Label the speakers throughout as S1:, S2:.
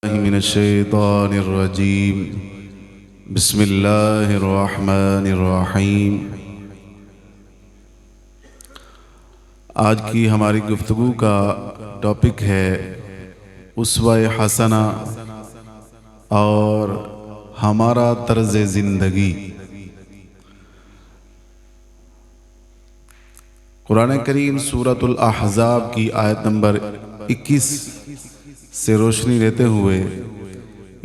S1: من الشیطان الرجیم بسم اللہ الرحمن الرحیم۔ آج کی ہماری گفتگو کا ٹاپک ہے اسوہ حسنہ اور ہمارا طرز زندگی۔ قرآن کریم سورۃ الاحزاب کی آیت نمبر 21 سے روشنی لیتے ہوئے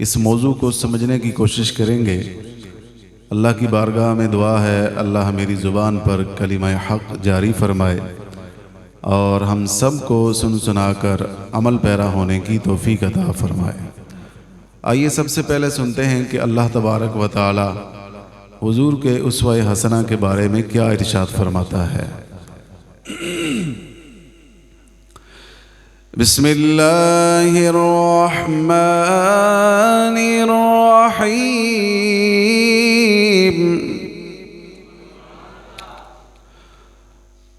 S1: اس موضوع کو سمجھنے کی کوشش کریں گے۔ اللہ کی بارگاہ میں دعا ہے اللہ میری زبان پر کلمہ حق جاری فرمائے اور ہم سب کو سن سنا کر عمل پیرا ہونے کی توفیق عطا فرمائے۔ آئیے سب سے پہلے سنتے ہیں کہ اللہ تبارک و تعالی حضور کے اسوہ حسنہ کے بارے میں کیا ارشاد فرماتا ہے۔ بسم اللہ الرحمن الرحیم۔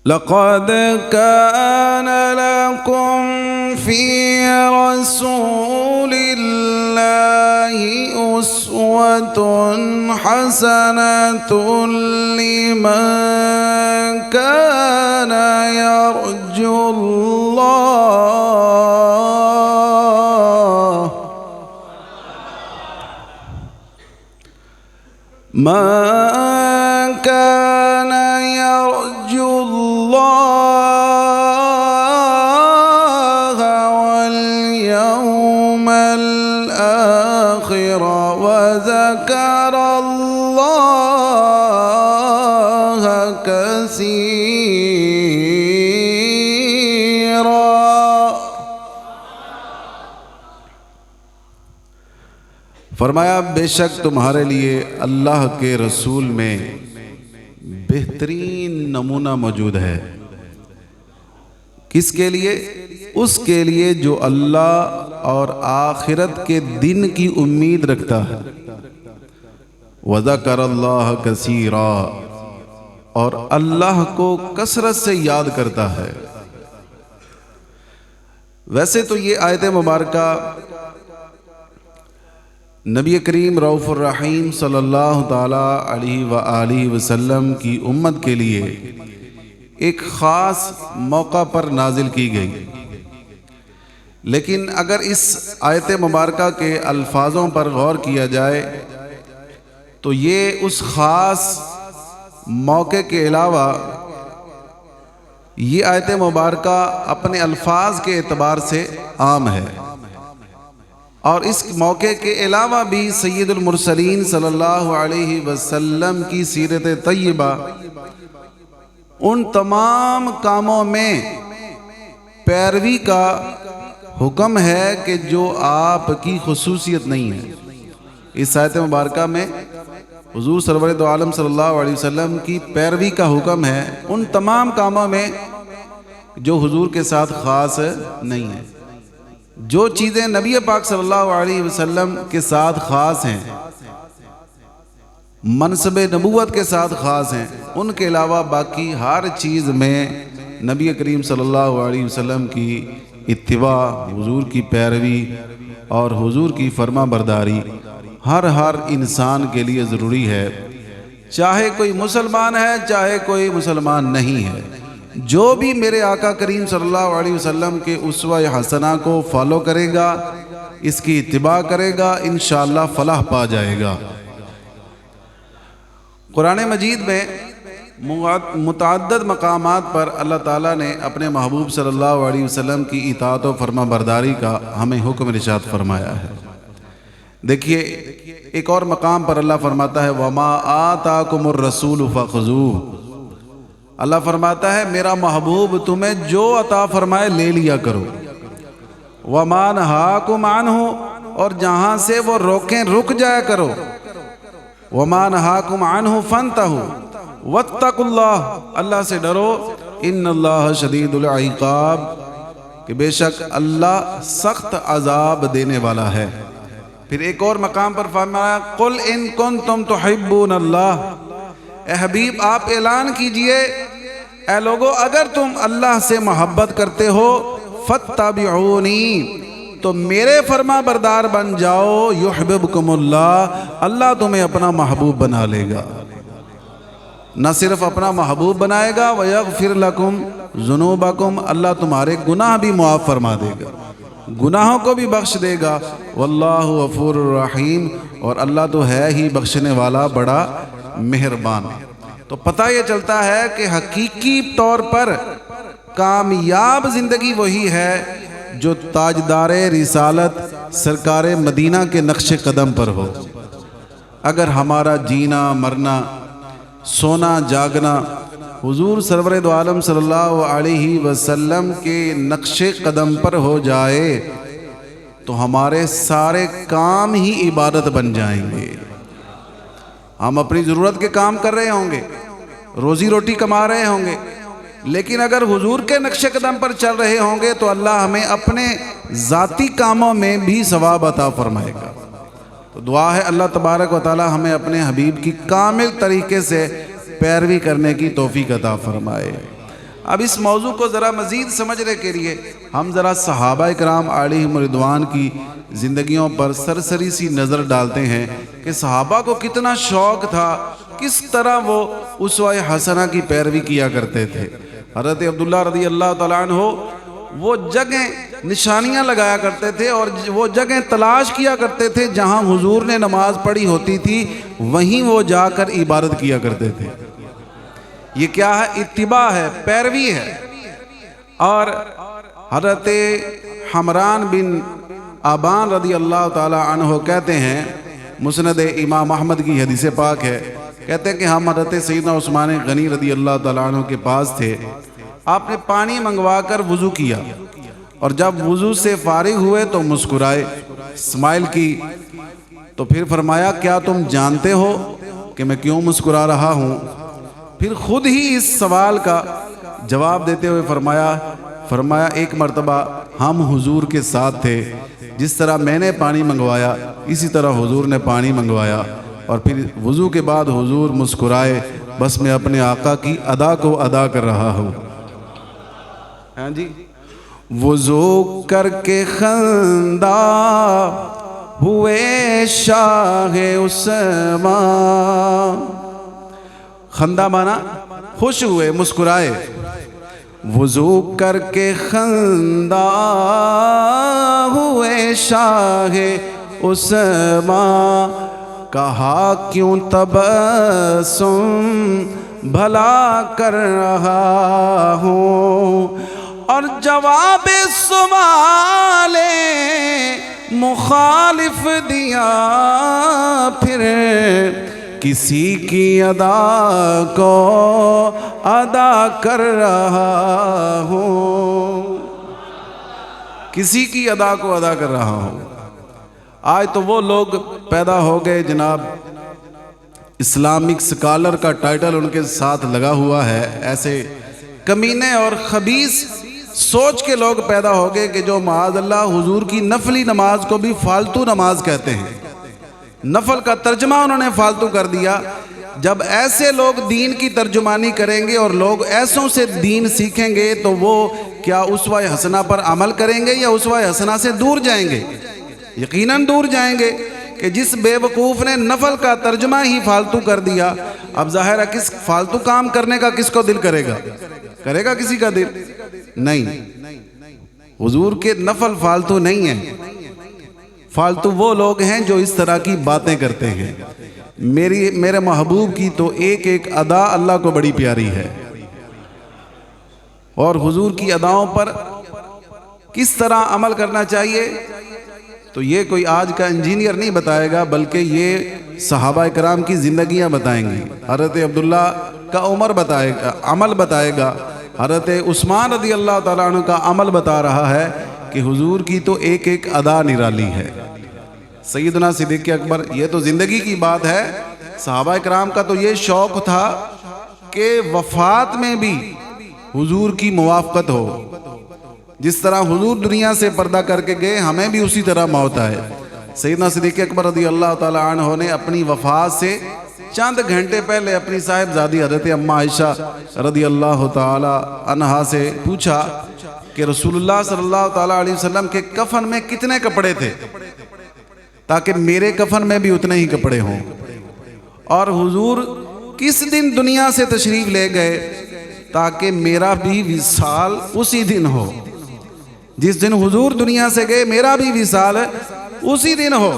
S1: لقد كان لكم في رسول الله أسوة حسنة لمن كان يرجو الله من كان يرجو الله واليوم الآخر وذكر الله كثيرا۔ فرمایا بے شک تمہارے لیے اللہ کے رسول میں بہترین نمونہ موجود ہے۔ کس کے لیے؟ اس کے لیے جو اللہ اور آخرت کے دن کی امید رکھتا ہے۔ وَذَكَرَ اللَّهَ كَثِيرًا، اور اللہ کو کثرت سے یاد کرتا ہے۔ ویسے تو یہ آیت مبارکہ نبی کریم رؤوف الرحیم صلی اللہ تعالی علیہ وآلہ وسلم کی امت کے لیے ایک خاص موقع پر نازل کی گئی، لیکن اگر اس آیت مبارکہ کے الفاظوں پر غور کیا جائے تو یہ اس خاص موقع کے علاوہ یہ آیت مبارکہ اپنے الفاظ کے اعتبار سے عام ہے، اور اس موقع کے علاوہ بھی سید المرسلین صلی اللہ علیہ وسلم کی سیرت طیبہ ان تمام کاموں میں پیروی کا حکم ہے کہ جو آپ کی خصوصیت نہیں ہے۔ اس آیت مبارکہ میں حضور سرور دو عالم صلی اللہ علیہ وسلم کی پیروی کا حکم ہے ان تمام کاموں میں جو حضور کے ساتھ خاص نہیں ہے۔ جو چیزیں نبی پاک صلی اللہ علیہ وسلم کے ساتھ خاص ہیں، منصب نبوت کے ساتھ خاص ہیں، ان کے علاوہ باقی ہر چیز میں نبی کریم صلی اللہ علیہ وسلم کی اتباع، حضور کی پیروی اور حضور کی فرما برداری ہر انسان کے لیے ضروری ہے، چاہے کوئی مسلمان ہے چاہے کوئی مسلمان نہیں ہے۔ جو بھی میرے آقا کریم صلی اللہ علیہ وسلم کے اسوہ حسنہ کو فالو کرے گا، اس کی اتباع کرے گا، انشاءاللہ فلاح پا جائے گا۔ قرآن مجید میں متعدد مقامات پر اللہ تعالیٰ نے اپنے محبوب صلی اللہ علیہ وسلم کی اطاعت و فرما برداری کا ہمیں حکم ارشاد فرمایا ہے۔ دیکھیے ایک اور مقام پر اللہ فرماتا ہے وَمَا آتَاكُمُ الرَّسُولُ فَخُذُوهُ۔ اللہ فرماتا ہے میرا محبوب تمہیں جو عطا فرمائے لے لیا کرو۔ وَمَا نَهَاكُمْ عَنْهُ، اور جہاں سے وہ روکیں رک جایا کرو۔ وَمَا نَهَاكُمْ عَنْهُ فَانْتَهُوا وَاتَّقُوا اللَّهَ، اللہ سے ڈرو، إِنَّ اللَّهَ شَدِيدُ الْعِقَابِ، کہ بے شک اللہ سخت عذاب دینے والا ہے۔ پھر ایک اور مقام پر فرمایا قُلْ إِن كُنتُمْ تُحِبُّونَ اللَّهَ، اے حبیب آپ اعلان کیجئے اے لوگو اگر تم اللہ سے محبت کرتے ہو فَاتَّبِعُونِی، تو میرے فرما بردار بن جاؤ، یحببکم اللہ، اللہ تمہیں اپنا محبوب بنا لے گا۔ نہ صرف اپنا محبوب بنائے گا، وَيَغْفِرْ لَكُمْ ذُنُوبَكُمْ، اللہ تمہارے گناہ بھی معاف فرما دے گا، گناہوں کو بھی بخش دے گا۔ واللہ غفور الرحیم، اور اللہ تو ہے ہی بخشنے والا، بڑا مہربان۔ تو پتہ یہ چلتا ہے کہ حقیقی طور پر کامیاب زندگی وہی ہے جو تاجدار رسالت سرکار مدینہ کے نقش قدم پر ہو۔ اگر ہمارا جینا مرنا، سونا جاگنا حضور سرور دو عالم صلی اللہ علیہ وسلم کے نقش قدم پر ہو جائے تو ہمارے سارے کام ہی عبادت بن جائیں گے۔ ہم اپنی ضرورت کے کام کر رہے ہوں گے، روزی روٹی کما رہے ہوں گے، لیکن اگر حضور کے نقش قدم پر چل رہے ہوں گے تو اللہ ہمیں اپنے ذاتی کاموں میں بھی ثواب عطا فرمائے گا۔ تو دعا ہے اللہ تبارک و تعالی ہمیں اپنے حبیب کی کامل طریقے سے پیروی کرنے کی توفیق عطا فرمائے۔ اب اس موضوع کو ذرا مزید سمجھنے کے لیے ہم ذرا صحابہ کرام علیہم رضوان کی زندگیوں پر سرسری سی نظر ڈالتے ہیں کہ صحابہ کو کتنا شوق تھا، کس طرح وہ اسوہ حسنہ کی پیروی کیا کرتے تھے۔ حضرت عبداللہ رضی اللہ تعالیٰ عنہ وہ جگہیں نشانیاں لگایا کرتے تھے اور وہ جگہیں تلاش کیا کرتے تھے جہاں حضور نے نماز پڑھی ہوتی تھی، وہیں وہ جا کر عبادت کیا کرتے تھے۔ یہ کیا ہے؟ اتباع ہے، پیروی ہے۔ اور حضرت حمران بن آبان رضی اللہ تعالی عنہ کہتے ہیں، مسند امام احمد کی حدیث پاک ہے، کہتے ہیں کہ ہم حضرت سیدنا عثمان غنی رضی اللہ تعالی عنہ کے پاس تھے۔ آپ نے پانی منگوا کر وضو کیا اور جب وضو سے فارغ ہوئے تو مسکرائے، اسمائل کی، تو پھر فرمایا کیا تم جانتے ہو کہ میں کیوں مسکرا رہا ہوں؟ پھر خود ہی اس سوال کا جواب دیتے ہوئے فرمایا ایک مرتبہ ہم حضور کے ساتھ تھے، جس طرح میں نے پانی منگوایا اسی طرح حضور نے پانی منگوایا، اور پھر وضو کے بعد حضور مسکرائے، بس میں اپنے آقا کی ادا کو ادا کر رہا ہوں۔ ہاں جی، وضو کر کے خندہ ہوئے شاہ عثمان، خندہ مانا خوش ہوئے، مسکرائے۔ وضو کر کے خندہ ہوئے شاہ عثمان، کہا کیوں تبسم بھلا کر رہا ہوں، اور جواب سوال مخالف دیا، پھر کسی کی ادا کو ادا کر رہا ہوں، کسی کی ادا کو ادا کر رہا ہوں۔ آج تو وہ لوگ پیدا ہو گئے جناب، اسلامک سکالر کا ٹائٹل ان کے ساتھ لگا ہوا ہے، ایسے کمینے اور خبیث سوچ کے لوگ پیدا ہو گئے کہ جو معاذ اللہ حضور کی نفلی نماز کو بھی فالتو نماز کہتے ہیں۔ نفل کا ترجمہ انہوں نے فالتو کر دیا۔ جب ایسے لوگ دین کی ترجمانی کریں گے اور لوگ ایسوں سے دین سیکھیں گے تو وہ کیا اسوہ حسنہ پر عمل کریں گے یا اسوہ حسنہ سے دور جائیں گے؟ یقیناً دور جائیں گے کہ جس بے وقوف نے نفل کا ترجمہ ہی فالتو کر دیا۔ اب ظاہر ہے کس فالتو کام کرنے کا کس کو دل کرے گا؟ کرے گا کسی کا دل؟ نہیں، حضور کے نفل فالتو نہیں ہیں، فالتو وہ لوگ ہیں جو اس طرح کی باتیں کرتے ہیں۔ میرے محبوب کی تو ایک ایک ادا اللہ کو بڑی پیاری ہے، اور حضور کی اداؤں پر کس طرح عمل کرنا چاہیے تو یہ کوئی آج کا انجینئر نہیں بتائے گا، بلکہ یہ صحابہ کرام کی زندگیاں بتائیں گی۔ حضرت عبداللہ کا عمل بتائے گا، حضرت عثمان رضی اللہ تعالیٰ عنہ کا عمل بتا رہا ہے کہ حضور کی تو ایک ایک ادا نرالی ہے۔ سیدنا صدیق اکبر، یہ تو زندگی کی بات ہے، صحابہ کرام کا تو یہ شوق تھا کہ وفات میں بھی حضور کی موافقت ہو، جس طرح حضور دنیا سے پردہ کر کے گئے ہمیں بھی اسی طرح موت آئے۔ سیدنا صدیق اکبر رضی اللہ تعالیٰ عنہ نے اپنی وفات سے چند گھنٹے پہلے اپنی صاحبزادی حضرت اماں عائشہ رضی اللہ تعالیٰ عنہا سے پوچھا کہ رسول اللہ صلی اللہ تعالیٰ علیہ وسلم کے کفن میں کتنے کپڑے تھے، تاکہ میرے کفن میں بھی اتنے ہی کپڑے ہوں، اور حضور کس دن دنیا سے تشریف لے گئے تاکہ میرا بھی وصال اسی دن ہو، جس دن حضور دنیا سے گئے میرا بھی وصال اسی دن ہو۔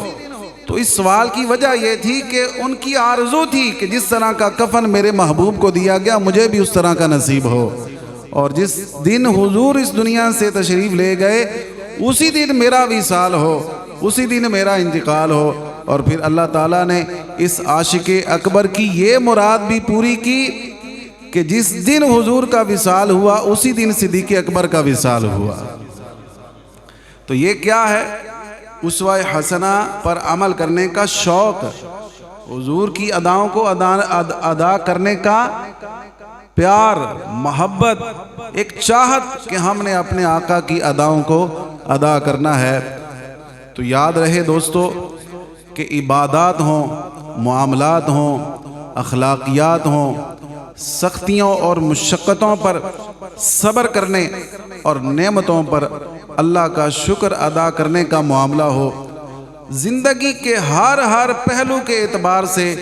S1: تو اس سوال کی وجہ یہ تھی کہ ان کی آرزو تھی کہ جس طرح کا کفن میرے محبوب کو دیا گیا مجھے بھی اس طرح کا نصیب ہو، اور جس دن حضور اس دنیا سے تشریف لے گئے اسی دن میرا وصال ہو، اسی دن میرا انتقال ہو۔ اور پھر اللہ تعالیٰ نے اس عاشق اکبر کی یہ مراد بھی پوری کی کہ جس دن حضور کا وصال ہوا اسی دن صدیق اکبر کا وصال ہوا۔ تو یہ کیا ہے؟ اسوہ حسنہ پر عمل کرنے کا شوق، حضور کی اداؤں کو ادا کرنے کا پیار، محبت، ایک چاہت کہ ہم نے اپنے آقا کی اداؤں کو ادا کرنا ہے۔ تو یاد رہے دوستو کہ عبادات ہوں، معاملات ہوں، اخلاقیات ہوں، سختیوں اور مشقتوں پر صبر کرنے اور نعمتوں پر اللہ کا شکر ادا کرنے کا معاملہ ہو، زندگی کے ہر پہلو کے اعتبار سے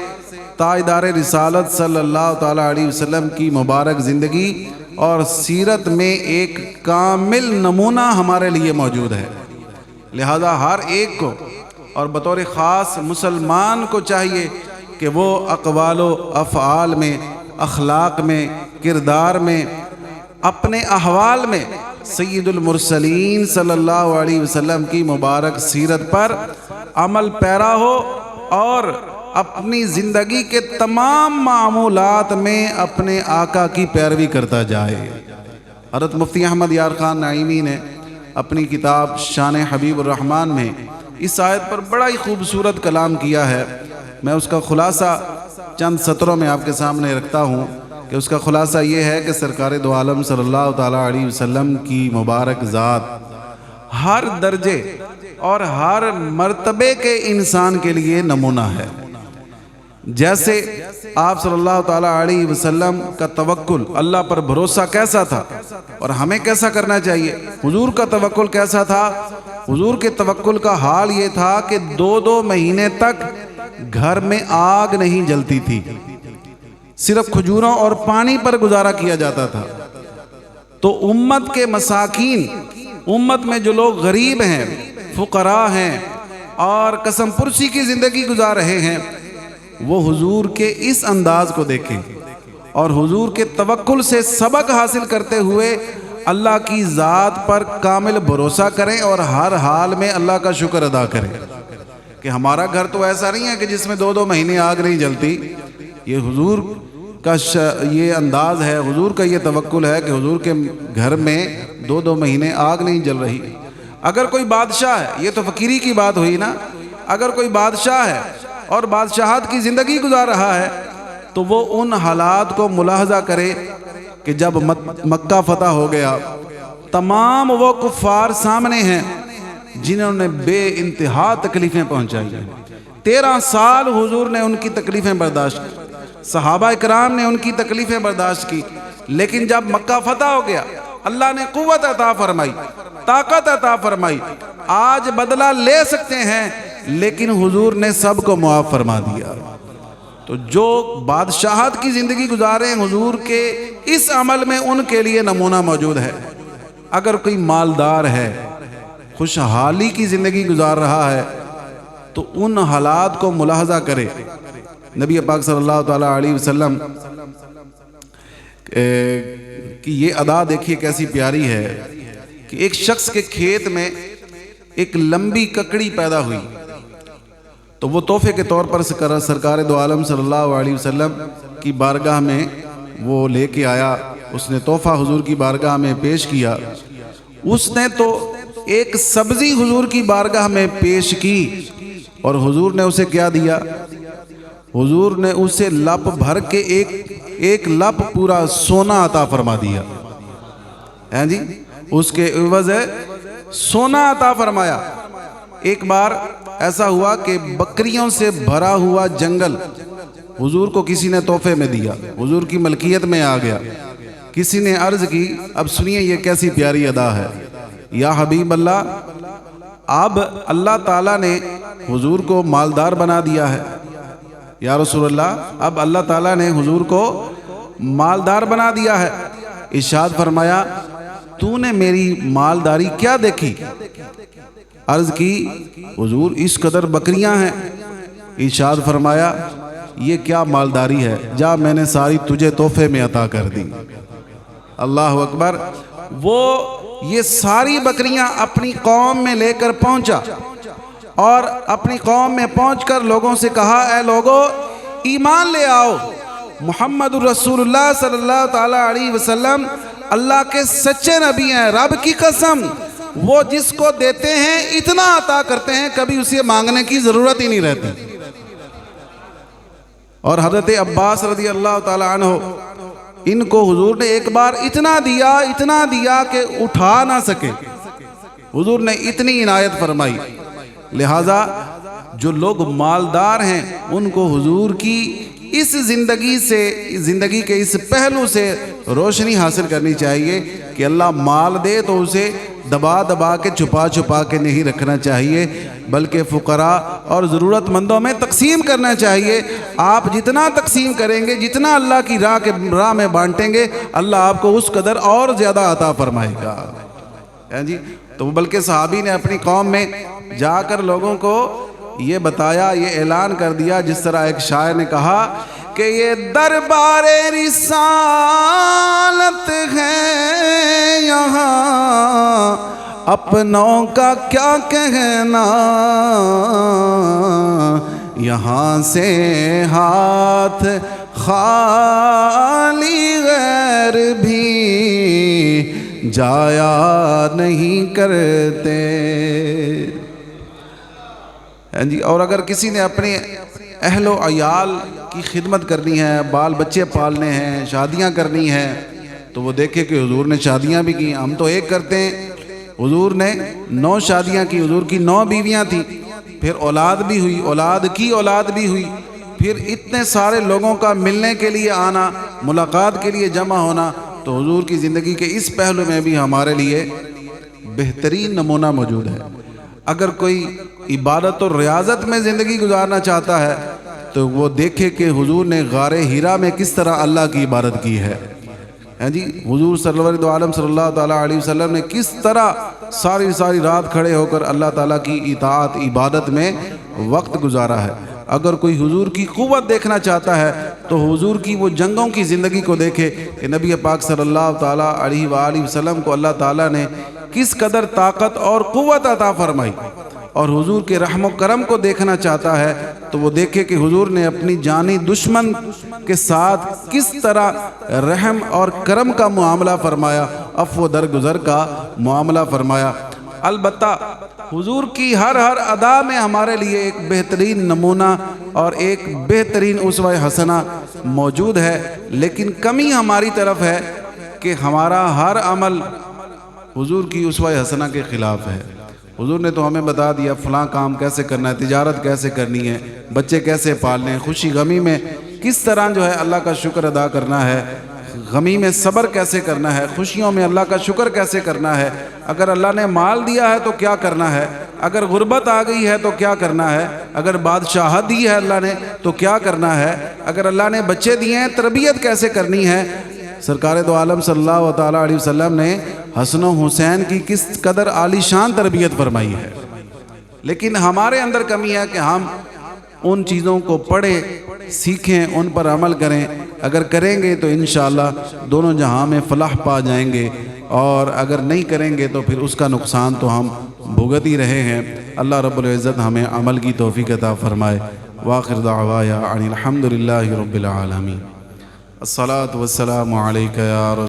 S1: تاجدار رسالت صلی اللہ تعالیٰ علیہ وسلم کی مبارک زندگی اور سیرت میں ایک کامل نمونہ ہمارے لیے موجود ہے۔ لہذا ہر ایک کو اور بطور خاص مسلمان کو چاہیے کہ وہ اقوال و افعال میں، اخلاق میں، کردار میں، اپنے احوال میں سید المرسلین صلی اللہ علیہ وسلم کی مبارک سیرت پر عمل پیرا ہو، اور اپنی زندگی کے تمام معمولات میں اپنے آقا کی پیروی کرتا جائے۔ حضرت مفتی احمد یار خان نعیمی نے اپنی کتاب شان حبیب الرحمن میں اس آیت پر بڑا ہی خوبصورت کلام کیا ہے۔ میں اس کا خلاصہ چند سطروں میں آپ کے سامنے رکھتا ہوں کہ اس کا خلاصہ یہ ہے کہ سرکار دو عالم صلی اللہ تعالیٰ علیہ وسلم کی مبارک ذات ہر درجے اور ہر مرتبے کے انسان کے لیے نمونہ ہے۔ جیسے آپ صلی اللہ تعالیٰ علیہ وسلم کا توکل، اللہ پر بھروسہ کیسا تھا اور ہمیں کیسا کرنا چاہیے، حضور کا توکل کیسا تھا؟ حضور کے توکل کا حال یہ تھا کہ 2 مہینے تک گھر میں آگ نہیں جلتی تھی، صرف کھجوروں اور پانی پر گزارا کیا جاتا تھا۔ تو امت کے مساکین، امت میں جو لوگ غریب ہیں، فقراء ہیں اور قسم پرسی کی زندگی گزار رہے ہیں، وہ حضور کے اس انداز کو دیکھیں اور حضور کے توکل سے سبق حاصل کرتے ہوئے اللہ کی ذات پر کامل بھروسہ کریں اور ہر حال میں اللہ کا شکر ادا کریں کہ ہمارا گھر تو ایسا نہیں ہے کہ جس میں 2 مہینے آگ نہیں جلتی۔ یہ حضور کا یہ انداز ہے، حضور کا یہ توکل ہے کہ حضور کے گھر میں 2 مہینے آگ نہیں جل رہی۔ اگر کوئی بادشاہ ہے، یہ تو فقیری کی بات ہوئی نا، اگر کوئی بادشاہ ہے اور بادشاہت کی زندگی گزار رہا ہے تو وہ ان حالات کو ملاحظہ کرے کہ جب مکہ فتح ہو گیا، تمام وہ کفار سامنے ہیں جنہوں نے بے انتہا تکلیفیں پہنچائی ہیں۔ 13 سال حضور نے ان کی تکلیفیں برداشت کی، صحابہ اکرام نے ان کی تکلیفیں برداشت کی، لیکن جب مکہ فتح ہو گیا اللہ نے قوت عطا فرمائی، طاقت عطا فرمائی، آج بدلہ لے سکتے ہیں، لیکن حضور نے سب کو معاف فرما دیا۔ تو جو بادشاہت کی زندگی گزارے ہیں حضور کے اس عمل میں ان کے لیے نمونہ موجود ہے۔ اگر کوئی مالدار ہے، خوشحالی کی زندگی گزار رہا ہے، تو ان حالات کو ملاحظہ کرے۔ نبی پاک صلی اللہ تعالیٰ علیہ وسلم کی یہ ادا دیکھیے کیسی پیاری ہے کہ ایک شخص کے کھیت میں ایک لمبی ککڑی پیدا ہوئی، تو وہ تحفے کے طور پر سرکار دو عالم صلی اللہ علیہ وسلم کی بارگاہ میں وہ لے کے آیا۔ اس نے تحفہ حضور کی بارگاہ میں پیش کیا۔ اس نے تو ایک سبزی حضور کی بارگاہ میں پیش کی، اور حضور نے اسے کیا دیا؟ حضور نے اسے لپ بھر کے ایک لپ پورا سونا عطا فرما دیا ہے جی، اس کے عوض سونا عطا فرمایا۔ ایک بار ایسا ہوا کہ بکریوں سے بھرا ہوا جنگل حضور کو کسی نے تحفے میں دیا، حضور کی ملکیت میں آ گیا۔ کسی نے عرض کی، اب سنیے یہ کیسی پیاری ادا ہے، یا حبیب اللہ، اب اللہ تعالیٰ نے حضور کو مالدار بنا دیا ہے۔ یا رسول اللہ، اب اللہ تعالیٰ نے حضور کو مالدار بنا دیا ہے۔ ارشاد فرمایا، تو نے میری مالداری کیا دیکھی؟ عرض کی، حضور اس قدر بکریاں ہیں۔ ارشاد فرمایا، یہ کیا مالداری ہے، جا میں نے ساری تجھے تحفے میں عطا کر دی۔ اللہ اکبر۔ وہ یہ ساری بکریاں اپنی قوم میں لے کر پہنچا اور اپنی قوم میں پہنچ کر لوگوں سے کہا، اے لوگو ایمان لے آؤ، محمد رسول اللہ صلی اللہ تعالی علیہ وسلم اللہ کے سچے نبی ہیں، رب کی قسم وہ جس کو دیتے ہیں اتنا عطا کرتے ہیں، کبھی اسے مانگنے کی ضرورت ہی نہیں رہتی۔ اور حضرت عباس رضی اللہ تعالی عنہ، ان کو حضور نے ایک بار اتنا دیا کہ اٹھا نہ سکے، حضور نے اتنی عنایت فرمائی۔ لہٰذا جو لوگ مالدار ہیں ان کو حضور کی اس زندگی کے اس پہلو سے روشنی حاصل کرنی چاہیے کہ اللہ مال دے تو اسے دبا کے چھپا کے نہیں رکھنا چاہیے، بلکہ فقراء اور ضرورت مندوں میں تقسیم کرنا چاہیے۔ آپ جتنا تقسیم کریں گے، جتنا اللہ کی راہ میں بانٹیں گے، اللہ آپ کو اس قدر اور زیادہ عطا فرمائے گا۔ جی تو بلکہ صحابی نے اپنی قوم میں جا کر لوگوں کو یہ بتایا، یہ اعلان کر دیا، جس طرح ایک شاعر نے کہا کہ یہ دربار رسالت ہے یہاں، اپنوں کا کیا کہنا، یہاں سے ہاتھ خالی غیر بھی جایا نہیں کرتے۔ جی اور اگر کسی نے اپنے اہل و عیال کی خدمت کرنی ہے، بال بچے پالنے ہیں، شادیاں کرنی ہیں، تو وہ دیکھے کہ حضور نے شادیاں بھی کی۔ ہم تو ایک کرتے ہیں، حضور نے 9 شادیاں کی، حضور کی 9 بیویاں تھیں، پھر اولاد بھی ہوئی، اولاد بھی ہوئی، پھر اتنے سارے لوگوں کا ملنے کے لیے آنا، ملاقات کے لیے جمع ہونا، تو حضور کی زندگی کے اس پہلو میں بھی ہمارے لیے بہترین نمونہ موجود ہے۔ اگر کوئی عبادت اور ریاضت میں زندگی گزارنا چاہتا ہے تو وہ دیکھے کہ حضور نے غار ہیرا میں کس طرح اللہ کی عبادت کی ہے۔ جی حضور صلی اللہ تعالیٰ علیہ وسلم نے کس طرح ساری رات کھڑے ہو کر اللہ تعالیٰ کی اطاعت عبادت میں وقت گزارا ہے۔ اگر کوئی حضور کی قوت دیکھنا چاہتا ہے تو حضور کی وہ جنگوں کی زندگی کو دیکھے کہ نبی پاک صلی اللہ تعالیٰ علیہ وآلہ وسلم کو اللہ تعالیٰ نے کس قدر طاقت اور قوت عطا فرمائی۔ اور حضور کے رحم و کرم کو دیکھنا چاہتا ہے تو وہ دیکھے کہ حضور نے اپنی جانی دشمن کے ساتھ کس طرح رحم اور کرم کا معاملہ فرمایا، عفو درگزر کا معاملہ فرمایا۔ البتہ حضور کی ہر ادا میں ہمارے لیے ایک بہترین نمونہ اور ایک بہترین اسوہ حسنہ موجود ہے، لیکن کمی ہماری طرف ہے کہ ہمارا ہر عمل حضور کی اسوہ حسنہ کے خلاف ہے۔ حضور نے تو ہمیں بتا دیا فلاں کام کیسے کرنا ہے، تجارت کیسے کرنی ہے، بچے کیسے پالنے ہیں، خوشی غمی میں کس طرح جو ہے اللہ کا شکر ادا کرنا ہے، غمی میں صبر کیسے کرنا ہے، خوشیوں میں اللہ کا شکر کیسے کرنا ہے، اگر اللہ نے مال دیا ہے تو کیا کرنا ہے، اگر غربت آ گئی ہے تو کیا کرنا ہے، اگر بادشاہت دی ہے اللہ نے تو کیا کرنا ہے، اگر اللہ نے بچے دیے ہیں تربیت کیسے کرنی ہے۔ سرکار دو عالم صلی اللہ تعالیٰ علیہ وسلم نے حسن و حسین کی کس قدر عالی شان تربیت فرمائی ہے، لیکن ہمارے اندر کمی ہے کہ ہم ان چیزوں کو پڑھیں، سیکھیں، ان پر عمل کریں۔ اگر کریں گے تو انشاءاللہ دونوں جہاں میں فلاح پا جائیں گے، اور اگر نہیں کریں گے تو پھر اس کا نقصان تو ہم بھگت ہی رہے ہیں۔ اللہ رب العزت ہمیں عمل کی توفیق عطا فرمائے۔ وآخر دعوایا ان الحمد للہ رب العالمین۔ الصلاۃ والسلام علیک یا رسول